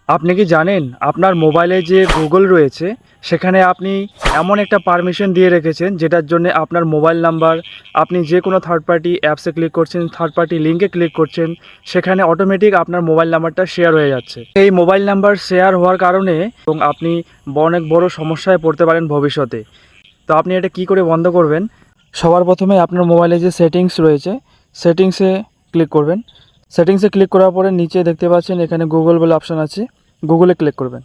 আপনি কি জানেন আপনার মোবাইলে যে গুগল রয়েছে সেখানে আপনি এমন একটা পারমিশন দিয়ে রেখেছেন যেটার জন্য আপনার মোবাইল নাম্বার আপনি যে কোনো থার্ড পার্টি অ্যাপসে ক্লিক করছেন, থার্ড পার্টি লিঙ্কে ক্লিক করছেন, সেখানে অটোমেটিক আপনার মোবাইল নাম্বারটা শেয়ার হয়ে যাচ্ছে। এই মোবাইল নাম্বার শেয়ার হওয়ার কারণে এবং আপনি অনেক বড় সমস্যায় পড়তে পারেন ভবিষ্যতে। তো আপনি এটা কি করে বন্ধ করবেন? সবার প্রথমে আপনার মোবাইলে যে সেটিংস রয়েছে সেটিংসে ক্লিক করবেন। সেটিংসে ক্লিক করার পরে নিচে দেখতে পাচ্ছেন এখানে গুগল বলে অপশান আছে, গুগলে ক্লিক করবেন।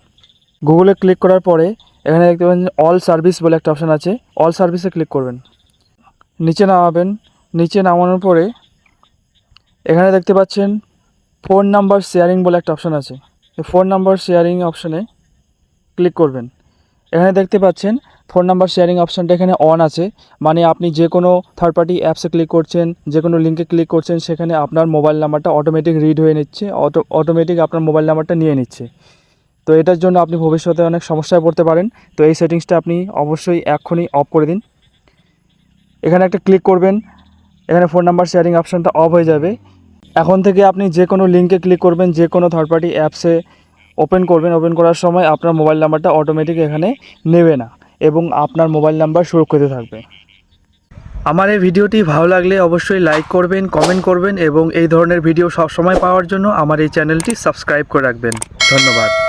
গুগলে ক্লিক করার পরে এখানে দেখতে পাচ্ছেন অল সার্ভিস বলে একটা অপশান আছে, অল সার্ভিসে ক্লিক করবেন। নিচে নামাবেন, নিচে নামানোর পরে এখানে দেখতে পাচ্ছেন ফোন নাম্বার শেয়ারিং বলে একটা অপশান আছে, এই ফোন নাম্বার শেয়ারিং অপশানে ক্লিক করবেন। এখানে দেখতে পাচ্ছেন ফোন নাম্বার শেয়ারিং অপশানটা এখানে অন আছে, মানে আপনি যে কোনো থার্ড পার্টি অ্যাপসে ক্লিক করছেন, যে কোনো লিঙ্কে ক্লিক করছেন, সেখানে আপনার মোবাইল নাম্বারটা অটোমেটিক রিড হয়ে নিচ্ছে, অটোমেটিক আপনার মোবাইল নাম্বারটা নিয়ে নিচ্ছে। তো এটার জন্য আপনি ভবিষ্যতে অনেক সমস্যায় পড়তে পারেন। তো এই সেটিংসটা আপনি অবশ্যই এক্ষুনি অফ করে দিন। এখানে একটা ক্লিক করবেন, এখানে ফোন নাম্বার শেয়ারিং অপশানটা অফ হয়ে যাবে। এখন থেকে আপনি যে কোনো লিঙ্কে ক্লিক করবেন, যে কোনো থার্ড পার্টি অ্যাপসে ওপেন করবেন, ওপেন করার সময় আপনার মোবাইল নাম্বারটা অটোমেটিক এখানে নেবে না এবং আপনার মোবাইল নাম্বার সুরক্ষিত থাকবে। আমার এই ভিডিওটি ভালো লাগলে অবশ্যই লাইক করবেন, কমেন্ট করবেন এবং এই ধরনের ভিডিও সবসময় পাওয়ার জন্য আমার এই চ্যানেলটি সাবস্ক্রাইব করে রাখবেন। ধন্যবাদ।